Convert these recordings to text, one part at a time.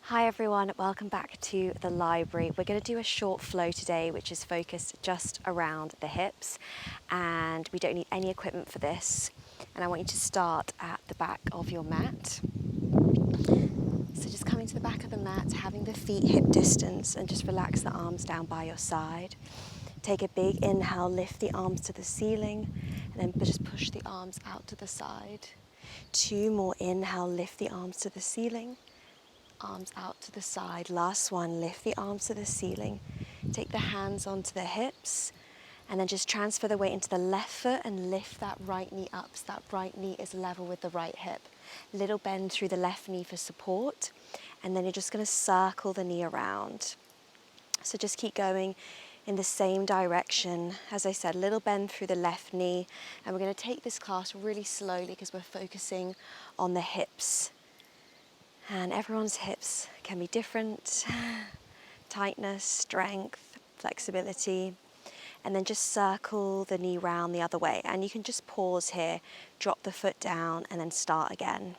Hi everyone, welcome back to the library. We're going to do a short flow today which is focused just around the hips, and we don't need any equipment for this. And I want you to start at the back of your mat. So just coming to the back of the mat, having the feet hip distance, and just relax the arms down by your side. Take a big inhale, lift the arms to the ceiling, and then just push the arms out to the side. 2 more, inhale, lift the arms to the ceiling. Arms out to the side. Last one, lift the arms to the ceiling. Take the hands onto the hips and then just transfer the weight into the left foot and lift that right knee up so that right knee is level with the right hip. Little bend through the left knee for support, and then you're just going to circle the knee around. So just keep going in the same direction. As I said, little bend through the left knee, and we're going to take this class really slowly because we're focusing on the hips. And everyone's hips can be different. Tightness, strength, flexibility. And then just circle the knee round the other way. And you can just pause here, drop the foot down, and then start again.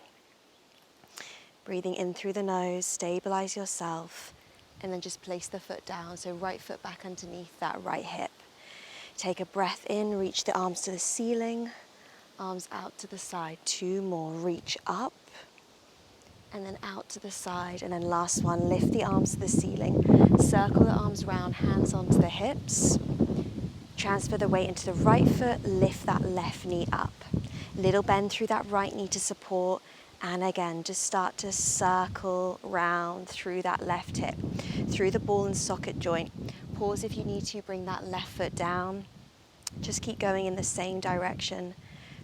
Breathing in through the nose, stabilize yourself, and then just place the foot down. So right foot back underneath that right hip. Take a breath in, reach the arms to the ceiling, arms out to the side. 2 more, reach up. And then out to the side, and then last one, lift the arms to the ceiling, circle the arms round, hands onto the hips, transfer the weight into the right foot, lift that left knee up, little bend through that right knee to support, and again just start to circle round through that left hip, through the ball and socket joint. Pause if you need to, bring that left foot down, just keep going in the same direction.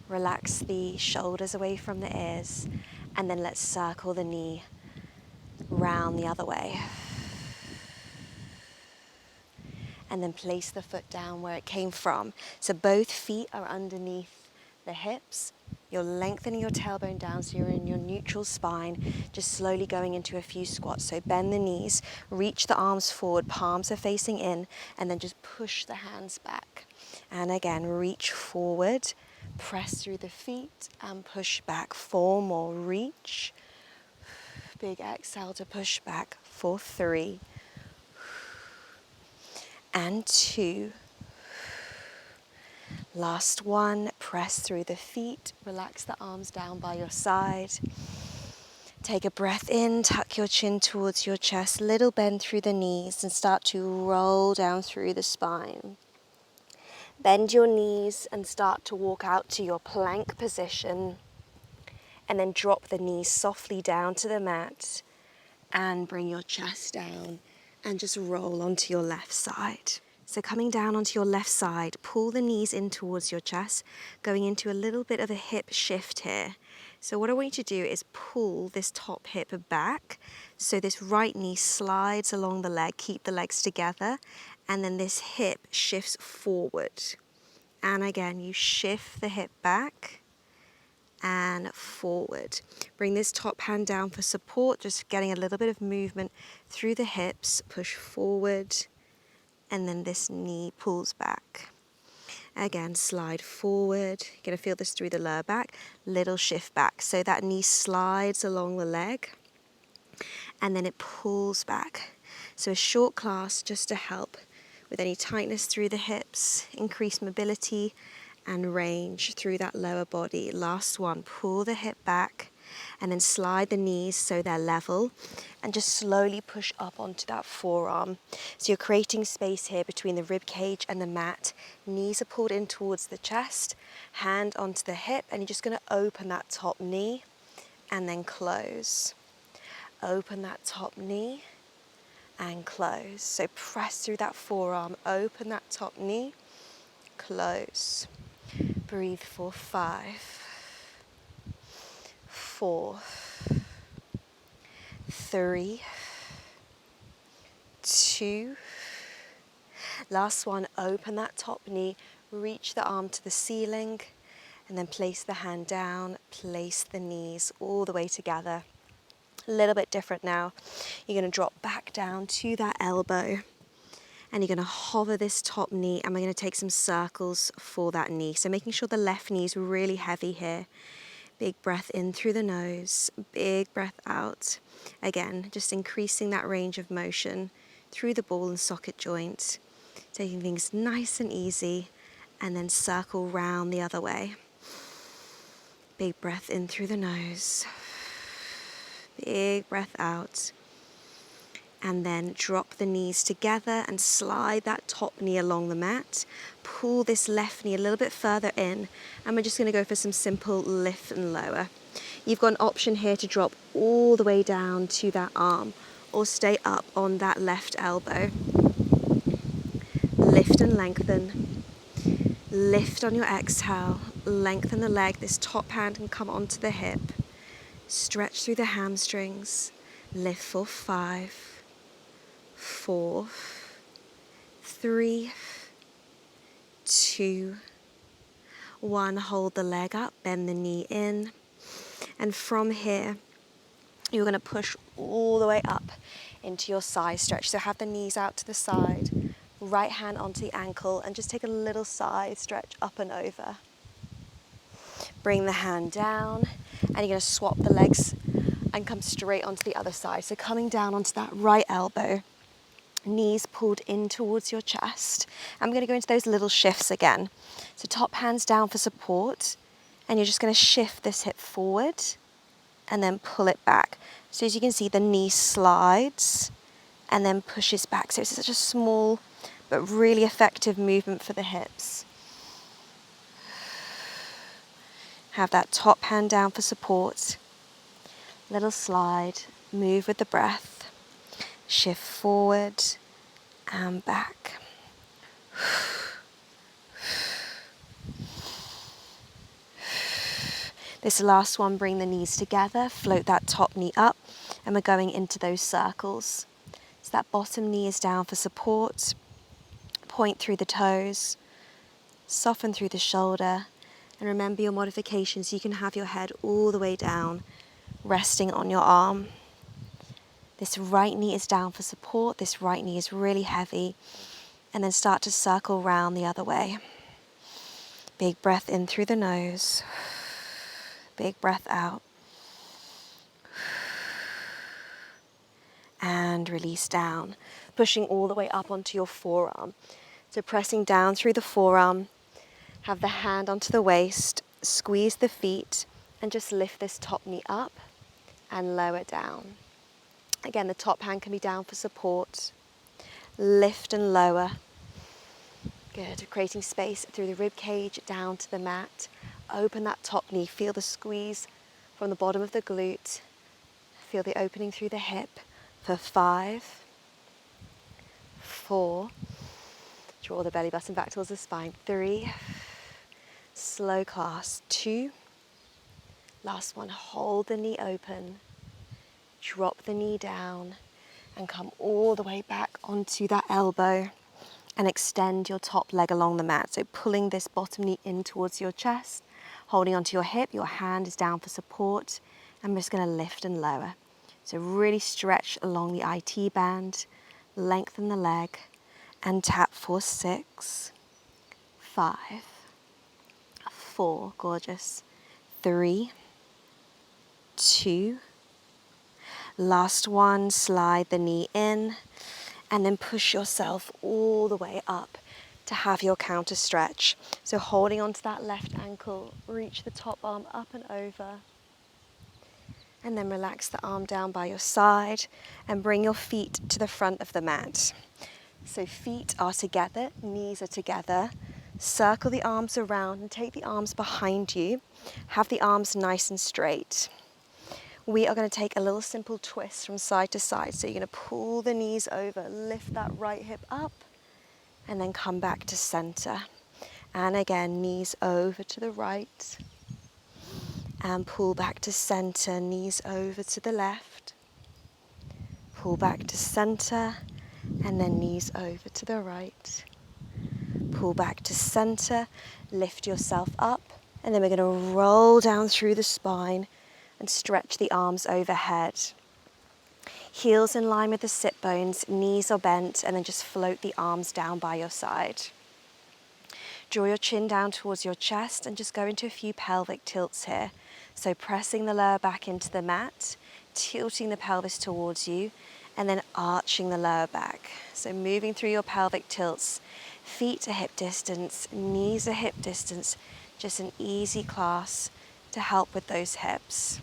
Relax the shoulders away from the ears, and then let's circle the knee round the other way. And then place the foot down where it came from. So both feet are underneath the hips. You're lengthening your tailbone down so you're in your neutral spine, just slowly going into a few squats. So bend the knees, reach the arms forward, palms are facing in, and then just push the hands back. And again, reach forward, press through the feet and push back. 4 more, reach. Big exhale to push back for 3 and 2. Last one, press through the feet, relax the arms down by your side. Take a breath in, tuck your chin towards your chest, little bend through the knees and start to roll down through the spine. Bend your knees and start to walk out to your plank position, and then drop the knees softly down to the mat and bring your chest down and just roll onto your left side. So coming down onto your left side, pull the knees in towards your chest, going into a little bit of a hip shift here. So what I want you to do is pull this top hip back, so this right knee slides along the leg, keep the legs together, and then this hip shifts forward. And again, you shift the hip back and forward. Bring this top hand down for support, just getting a little bit of movement through the hips, push forward, and then this knee pulls back. Again, slide forward. You're going to feel this through the lower back. Little shift back. So that knee slides along the leg, and then it pulls back. So a short class just to help with any tightness through the hips, increase mobility and range through that lower body. Last one, pull the hip back and then slide the knees so they're level, and just slowly push up onto that forearm. So you're creating space here between the rib cage and the mat. Knees are pulled in towards the chest, hand onto the hip, and you're just going to open that top knee and then close. Open that top knee and close. So press through that forearm, open that top knee, close. Breathe for 5, 4, 3, 2. Last one, open that top knee, reach the arm to the ceiling, and then place the hand down, place the knees all the way together. A little bit different now. You're going to drop back down to that elbow, and you're going to hover this top knee, and we're going to take some circles for that knee. So making sure the left knee is really heavy here. Big breath in through the nose, big breath out. Again, just increasing that range of motion through the ball and socket joint, taking things nice and easy, and then circle round the other way. Big breath in through the nose, big breath out. And then drop the knees together and slide that top knee along the mat. Pull this left knee a little bit further in, and we're just going to go for some simple lift and lower. You've got an option here to drop all the way down to that arm or stay up on that left elbow. Lift and lengthen. Lift on your exhale. Lengthen the leg. This top hand can come onto the hip. Stretch through the hamstrings. Lift for 5, 4, 3, 2, 1. Hold the leg up, bend the knee in. And from here, you're going to push all the way up into your side stretch. So have the knees out to the side, right hand onto the ankle, and just take a little side stretch up and over. Bring the hand down, and you're going to swap the legs and come straight onto the other side. So coming down onto that right elbow, knees pulled in towards your chest. I'm going to go into those little shifts again. So top hands down for support, and you're just going to shift this hip forward and then pull it back. So as you can see, the knee slides and then pushes back. So it's such a small but really effective movement for the hips. Have that top hand down for support. Little slide, move with the breath. Shift forward and back. This last one, bring the knees together, float that top knee up, and we're going into those circles. So that bottom knee is down for support. Point through the toes, soften through the shoulder, and remember your modifications. You can have your head all the way down, resting on your arm. This right knee is down for support. This right knee is really heavy. And then start to circle round the other way. Big breath in through the nose. Big breath out. And release down, pushing all the way up onto your forearm. So pressing down through the forearm, have the hand onto the waist, squeeze the feet, and just lift this top knee up and lower down. Again, the top hand can be down for support. Lift and lower. Good, creating space through the rib cage down to the mat. Open that top knee, feel the squeeze from the bottom of the glute. Feel the opening through the hip for 5, 4, draw the belly button back towards the spine, 3, slow class, 2, last one, hold the knee open, drop the knee down, and come all the way back onto that elbow and extend your top leg along the mat. So pulling this bottom knee in towards your chest, holding onto your hip, your hand is down for support, and we're just going to lift and lower. So really stretch along the IT band, lengthen the leg, and tap for 6, 5, 4, gorgeous, 3, 2, last one, slide the knee in, and then push yourself all the way up to have your counter stretch. So holding onto that left ankle, reach the top arm up and over. And then relax the arm down by your side and bring your feet to the front of the mat. So feet are together, knees are together. Circle the arms around and take the arms behind you. Have the arms nice and straight. We are going to take a little simple twist from side to side. So you're going to pull the knees over, lift that right hip up, and then come back to center. And again, knees over to the right. And pull back to center, knees over to the left. Pull back to center, and then knees over to the right. Pull back to center, lift yourself up, and then we're going to roll down through the spine and stretch the arms overhead. Heels in line with the sit bones, knees are bent, and then just float the arms down by your side. Draw your chin down towards your chest and just go into a few pelvic tilts here. So pressing the lower back into the mat, tilting the pelvis towards you, and then arching the lower back. So moving through your pelvic tilts, feet to hip distance, knees to hip distance, just an easy class to help with those hips.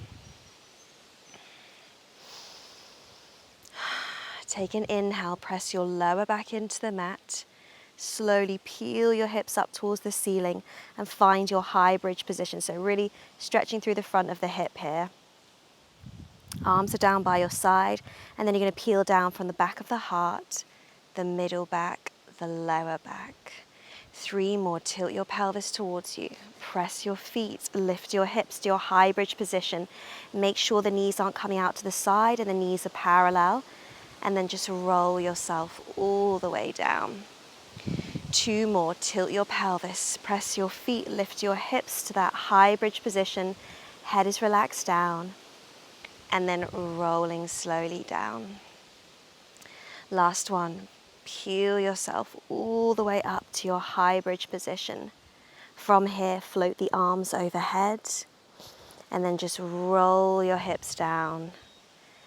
Take an inhale, press your lower back into the mat. Slowly peel your hips up towards the ceiling and find your high bridge position. So really stretching through the front of the hip here. Arms are down by your side, and then you're going to peel down from the back of the heart, the middle back, the lower back. 3 more, tilt your pelvis towards you. Press your feet, lift your hips to your high bridge position. Make sure the knees aren't coming out to the side and the knees are parallel. And then just roll yourself all the way down. 2 more, tilt your pelvis, press your feet, lift your hips to that high bridge position. Head is relaxed down. And then rolling slowly down. Last one, peel yourself all the way up to your high bridge position. From here, float the arms overhead, and then just roll your hips down,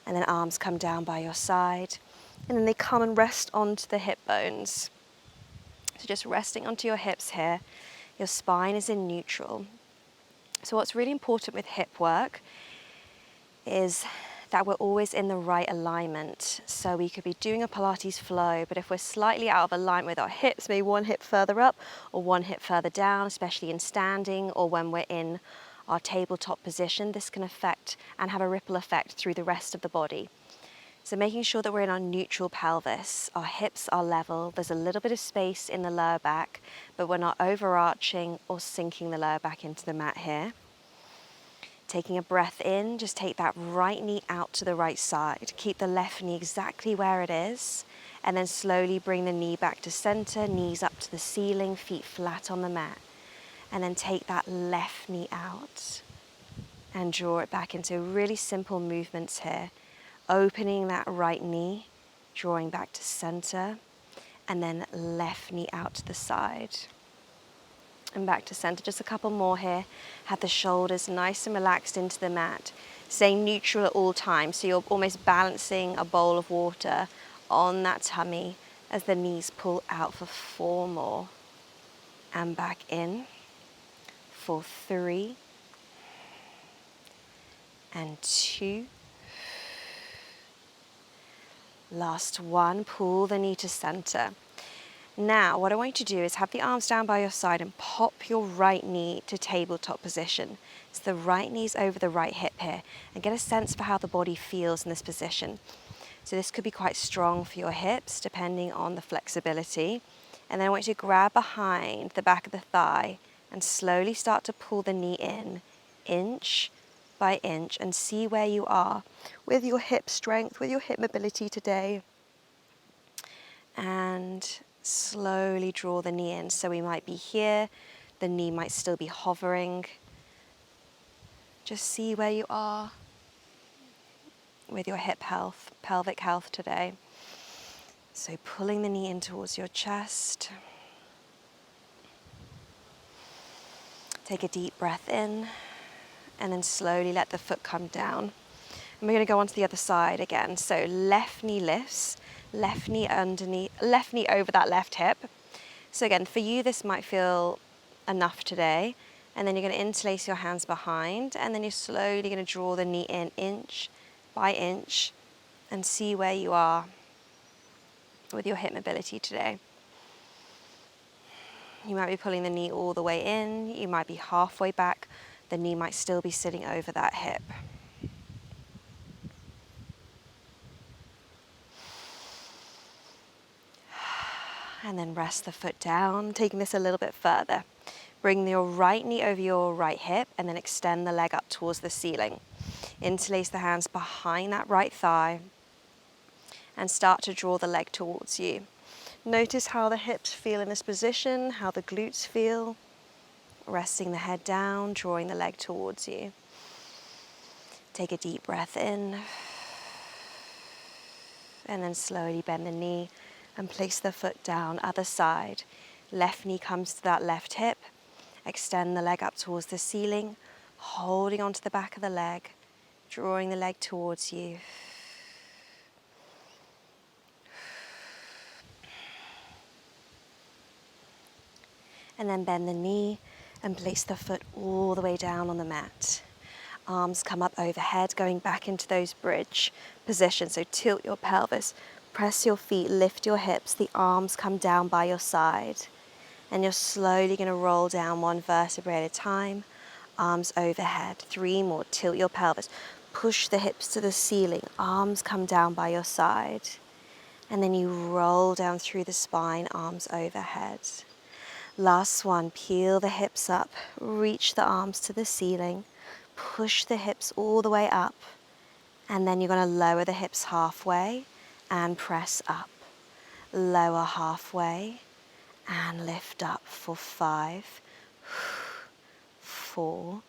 and then arms come down by your side, and then they come and rest onto the hip bones. So just resting onto your hips here, your spine is in neutral. So what's really important with hip work is that we're always in the right alignment. So we could be doing a Pilates flow, but if we're slightly out of alignment with our hips, maybe one hip further up or one hip further down, especially in standing or when we're in our tabletop position, this can affect and have a ripple effect through the rest of the body. So making sure that we're in our neutral pelvis, our hips are level, there's a little bit of space in the lower back, but we're not overarching or sinking the lower back into the mat here. Taking a breath in, just take that right knee out to the right side. Keep the left knee exactly where it is, and then slowly bring the knee back to center, knees up to the ceiling, feet flat on the mat. And then take that left knee out and draw it back into really simple movements here. Opening that right knee, drawing back to center, and then left knee out to the side. And back to center, just a couple more here. Have the shoulders nice and relaxed into the mat. Staying neutral at all times, so you're almost balancing a bowl of water on that tummy as the knees pull out for 4 more. And back in for 3 and 2. Last one, pull the knee to center. Now, what I want you to do is have the arms down by your side and pop your right knee to tabletop position. So the right knee's over the right hip here, and get a sense for how the body feels in this position. So this could be quite strong for your hips, depending on the flexibility. And then I want you to grab behind the back of the thigh and slowly start to pull the knee in, inch by inch, and see where you are with your hip strength, with your hip mobility today. And slowly draw the knee in. So we might be here, the knee might still be hovering. Just see where you are with your hip health, pelvic health today. So pulling the knee in towards your chest. Take a deep breath in, and then slowly let the foot come down. And we're going to go on to the other side again. So left knee lifts, left knee underneath, left knee over that left hip. So again, for you, this might feel enough today. And then you're going to interlace your hands behind, and then you're slowly going to draw the knee in inch by inch and see where you are with your hip mobility today. You might be pulling the knee all the way in. You might be halfway back. The knee might still be sitting over that hip. And then rest the foot down, taking this a little bit further. Bring your right knee over your right hip and then extend the leg up towards the ceiling. Interlace the hands behind that right thigh and start to draw the leg towards you. Notice how the hips feel in this position, how the glutes feel. Resting the head down, drawing the leg towards you. Take a deep breath in and then slowly bend the knee and place the foot down, other side. Left knee comes to that left hip. Extend the leg up towards the ceiling. holding onto the back of the leg, drawing the leg towards you. And then bend the knee and place the foot all the way down on the mat. Arms come up overhead, going back into those bridge positions. So tilt your pelvis, press your feet, lift your hips, the arms come down by your side. And you're slowly going to roll down one vertebrae at a time, arms overhead. 3 more, tilt your pelvis, push the hips to the ceiling, arms come down by your side. And then you roll down through the spine, arms overhead. Last one, peel the hips up, reach the arms to the ceiling, push the hips all the way up, and then you're going to lower the hips halfway and press up. Lower halfway and lift up for 5, 4,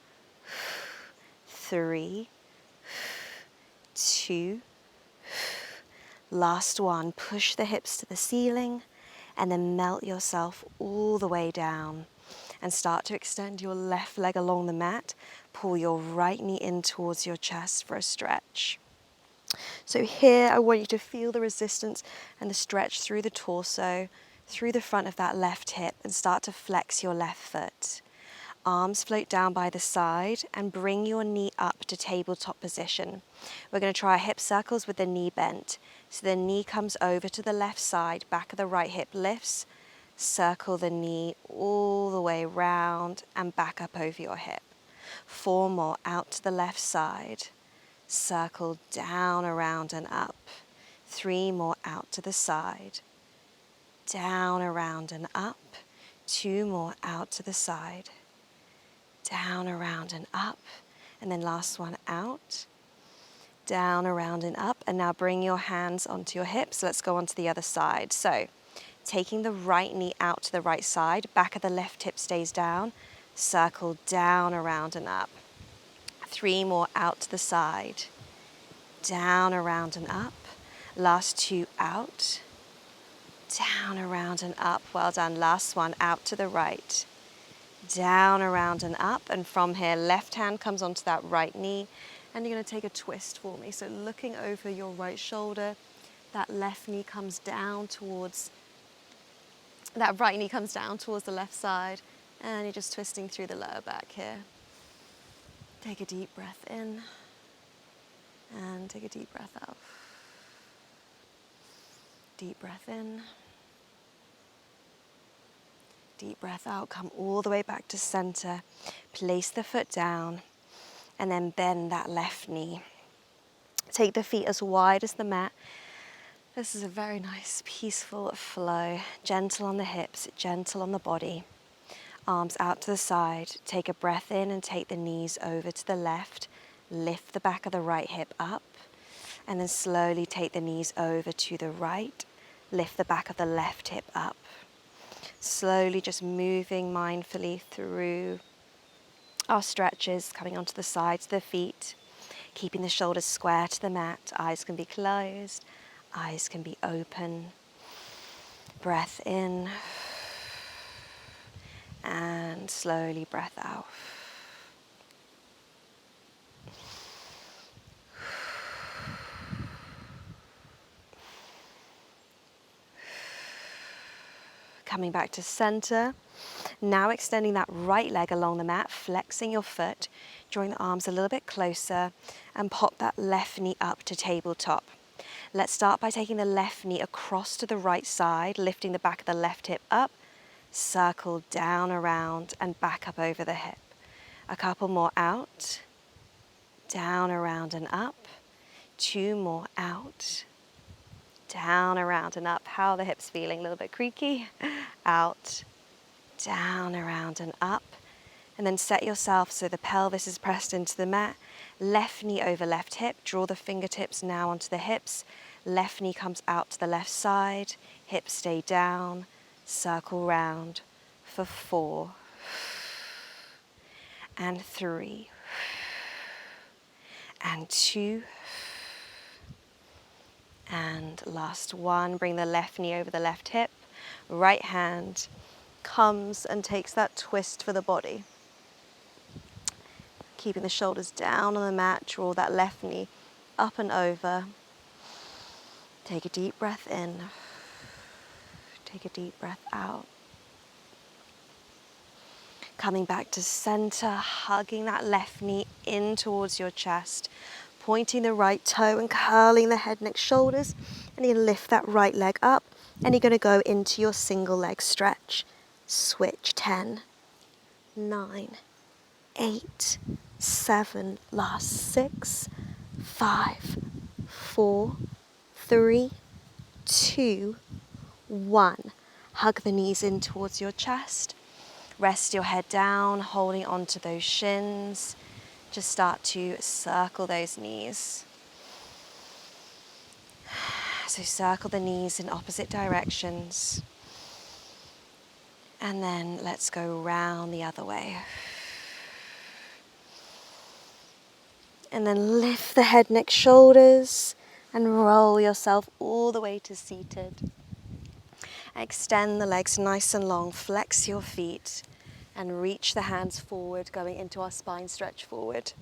3, 2. Last one, push the hips to the ceiling and then melt yourself all the way down and start to extend your left leg along the mat. Pull your right knee in towards your chest for a stretch. So here I want you to feel the resistance and the stretch through the torso, through the front of that left hip, and start to flex your left foot. Arms float down by the side and bring your knee up to tabletop position. We're going to try hip circles with the knee bent. So the knee comes over to the left side, back of the right hip lifts, circle the knee all the way round and back up over your hip. 4 more, out to the left side, circle down, around and up. 3 more, out to the side, down, around and up. 2 more, out to the side, down, around and up. And then last one, out, down, around and up. And now bring your hands onto your hips. Let's go on to the other side. So taking the right knee out to the right side, back of the left hip stays down, circle down, around and up. 3 more, out to the side, down, around and up. Last 2, out, down, around and up. Well done. Last one, out to the right, down, around and up. And from here, left hand comes onto that right knee and you're going to take a twist for me. So looking over your right shoulder, that left knee comes down towards, that right knee comes down towards the left side, and you're just twisting through the lower back here. Take a deep breath in and take a deep breath out. Deep breath in. Deep breath out, come all the way back to center. Place the foot down and then bend that left knee. Take the feet as wide as the mat. This is a very nice, peaceful flow. Gentle on the hips, gentle on the body. Arms out to the side. Take a breath in and take the knees over to the left. Lift the back of the right hip up. And then slowly take the knees over to the right. Lift the back of the left hip up. Slowly just moving mindfully through our stretches, coming onto the sides of the feet, keeping the shoulders square to the mat. Eyes can be closed, eyes can be open. Breath in and slowly breath out. Coming back to center. Now extending that right leg along the mat, flexing your foot, drawing the arms a little bit closer, and pop that left knee up to tabletop. Let's start by taking the left knee across to the right side, lifting the back of the left hip up, circle down, around, and back up over the hip. A couple more, out, down, around, and up. 2 more, out, down, around, and up. How are the hips feeling? A little bit creaky? Out, down, around, and up. And then set yourself so the pelvis is pressed into the mat. Left knee over left hip. Draw the fingertips now onto the hips. Left knee comes out to the left side. Hips stay down. Circle round for 4 and 3 and 2 and last 1. Bring the left knee over the left hip. Right hand comes and takes that twist for the body. Keeping the shoulders down on the mat, draw that left knee up and over. Take a deep breath in. Take a deep breath out. Coming back to center, hugging that left knee in towards your chest, pointing the right toe and curling the head, neck, shoulders. And you lift that right leg up and you're going to go into your single leg stretch. Switch. 10, 9, 8, 7, last 6, 5, 4, 3, 2, 1. Hug the knees in towards your chest. Rest your head down, holding onto those shins. Just start to circle those knees. So circle the knees in opposite directions. And then let's go round the other way. And then lift the head, neck, shoulders, and roll yourself all the way to seated. Extend the legs nice and long, flex your feet, and reach the hands forward, going into our spine stretch forward.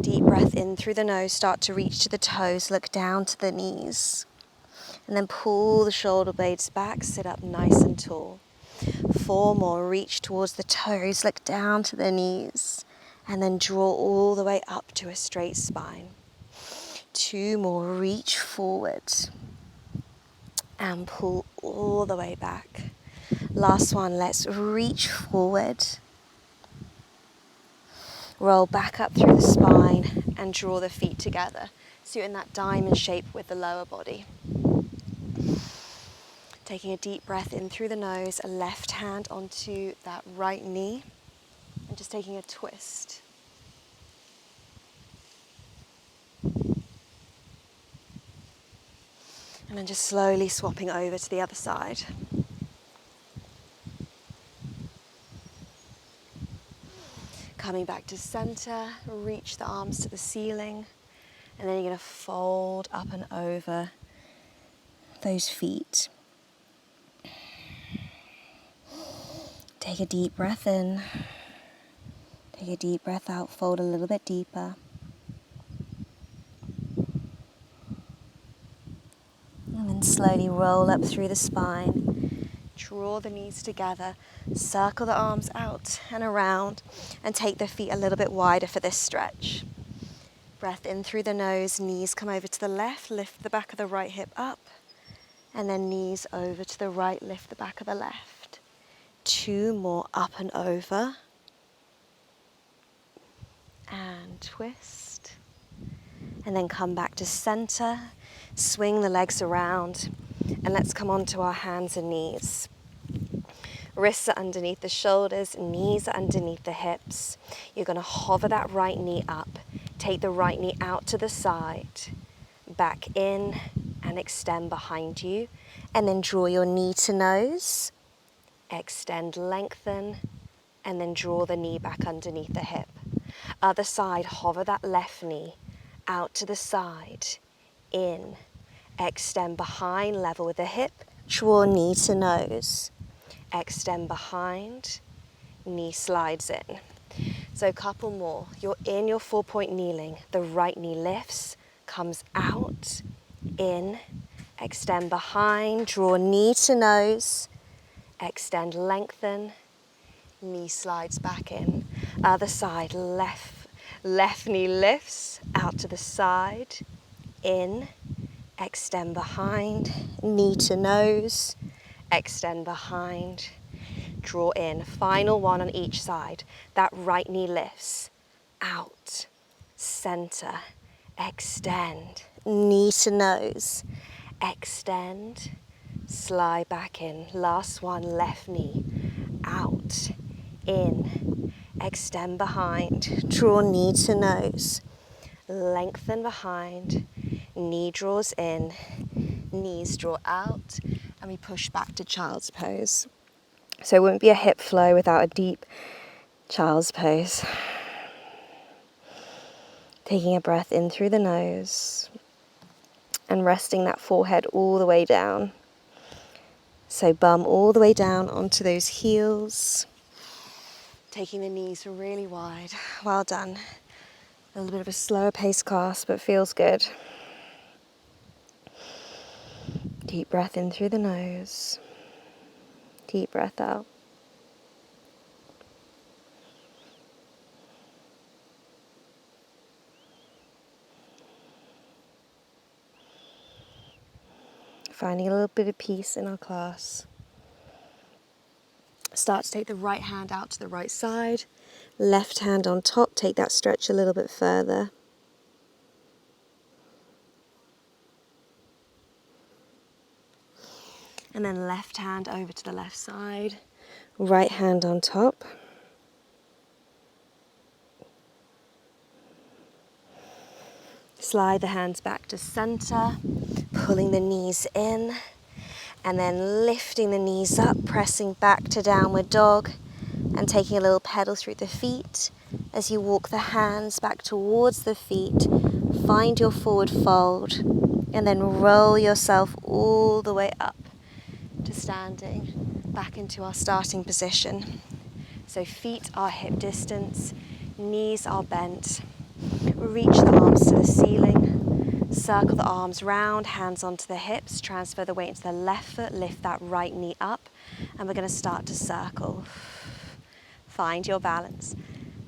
Deep breath in through the nose, start to reach to the toes, look down to the knees. And then pull the shoulder blades back, sit up nice and tall. 4 more, reach towards the toes, look down to the knees. And then draw all the way up to a straight spine. 2 more, reach forward. And pull all the way back. Last one, let's reach forward. Roll back up through the spine and draw the feet together. So you're in that diamond shape with the lower body. Taking a deep breath in through the nose, a left hand onto that right knee, and just taking a twist. And then just slowly swapping over to the other side. Coming back to center, reach the arms to the ceiling, and then you're going to fold up and over those feet. Take a deep breath in. Take a deep breath out, fold a little bit deeper. And then slowly roll up through the spine. Draw the knees together, circle the arms out and around, and take the feet a little bit wider for this stretch. Breath in through the nose, knees come over to the left, lift the back of the right hip up, and then knees over to the right, lift the back of the left. 2 more, up and over. And twist. And then come back to center, swing the legs around, and let's come onto our hands and knees. Wrists are underneath the shoulders, knees are underneath the hips. You're going to hover that right knee up. Take the right knee out to the side, back in and extend behind you. And then draw your knee to nose, extend, lengthen, and then draw the knee back underneath the hip. Other side, hover that left knee out to the side, in, extend behind, level with the hip, draw knee to nose. Extend behind, knee slides in. So a couple more. You're in your 4-point kneeling. The right knee lifts, comes out, in, extend behind, draw knee to nose, extend, lengthen, knee slides back in. Other side, left knee lifts, out to the side, in, extend behind, knee to nose, extend behind, draw in. Final one on each side. That right knee lifts, out, center, extend, knee to nose, extend, slide back in. Last one, left knee, out, in, extend behind, draw knee to nose, lengthen behind, knee draws in, knees draw out, and we push back to child's pose. So it wouldn't be a hip flow without a deep child's pose. Taking a breath in through the nose and resting that forehead all the way down. So bum all the way down onto those heels. Taking the knees really wide. Well done. A little bit of a slower pace class, but feels good. Deep breath in through the nose. Deep breath out. Finding a little bit of peace in our class. Start to take the right hand out to the right side. Left hand on top, take that stretch a little bit further. And then left hand over to the left side. Right hand on top. Slide the hands back to center, pulling the knees in, and then lifting the knees up, pressing back to downward dog, and taking a little pedal through the feet. As you walk the hands back towards the feet, find your forward fold, and then roll yourself all the way up to standing, back into our starting position. So feet are hip distance, knees are bent. Reach the arms to the ceiling, circle the arms round, hands onto the hips, transfer the weight into the left foot, lift that right knee up, and we're going to start to circle. Find your balance.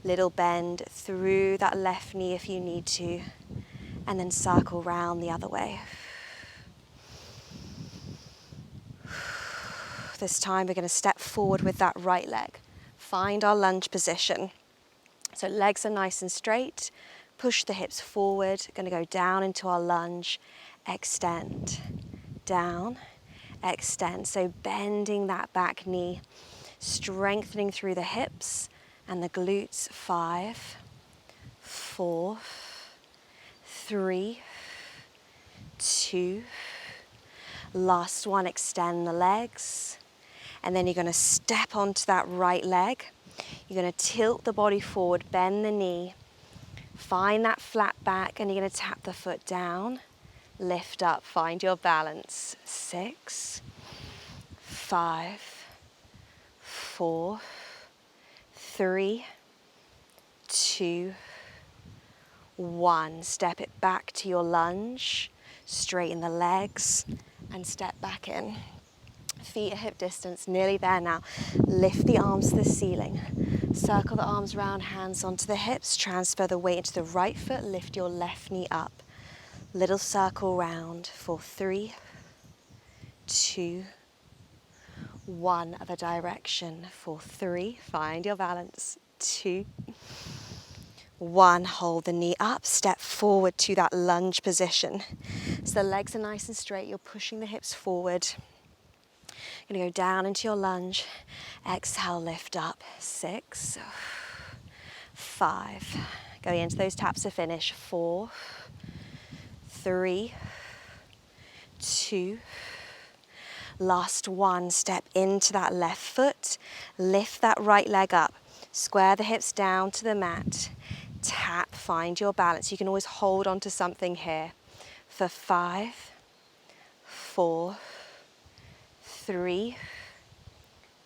Little bend through that left knee if you need to, and then circle round the other way. This time we're going to step forward with that right leg. Find our lunge position. So legs are nice and straight. Push the hips forward. Going to go down into our lunge. Extend. Down. Extend. So bending that back knee. Strengthening through the hips and the glutes. 5, 4, 3, 2. Last one, extend the legs. And then you're going to step onto that right leg. You're going to tilt the body forward, bend the knee. Find that flat back, and you're going to tap the foot down. Lift up, find your balance. 6, 5, 4, 3, 2, 1. Step it back to your lunge. Straighten the legs and step back in. Feet at hip distance, nearly there now. Lift the arms to the ceiling. Circle the arms round, hands onto the hips. Transfer the weight into the right foot. Lift your left knee up. Little circle round for 3, 2, 1. Other direction for 3. Find your balance. 2, 1. Hold the knee up. Step forward to that lunge position. So the legs are nice and straight. You're pushing the hips forward. You're going to go down into your lunge. Exhale, lift up. 6, 5. Going into those taps to finish. 4, 3, 2. Last one. Step into that left foot. Lift that right leg up. Square the hips down to the mat. Tap, find your balance. You can always hold on to something here. For 5, 4, 3,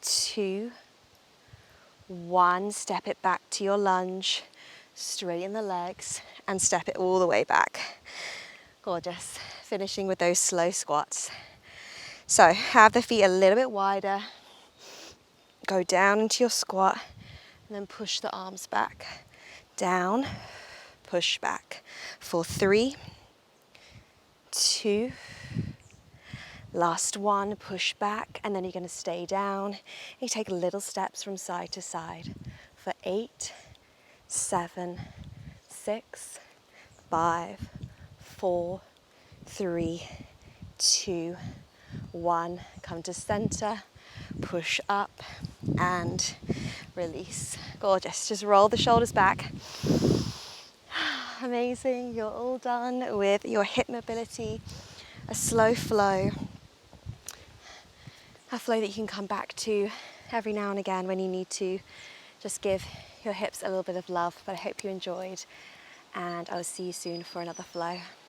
2, 1. Step it back to your lunge. Straighten the legs and step it all the way back. Gorgeous. Finishing with those slow squats. So have the feet a little bit wider. Go down into your squat and then push the arms back. Down, push back. For 3, 2, last one, push back, and then you're going to stay down. You take little steps from side to side for 8, 7, 6, 5, 4, 3, 2, 1. Come to center, push up, and release. Gorgeous. Just roll the shoulders back. Amazing. You're all done with your hip mobility. A slow flow. A flow that you can come back to every now and again when you need to. Just give your hips a little bit of love. But I hope you enjoyed, and I'll see you soon for another flow.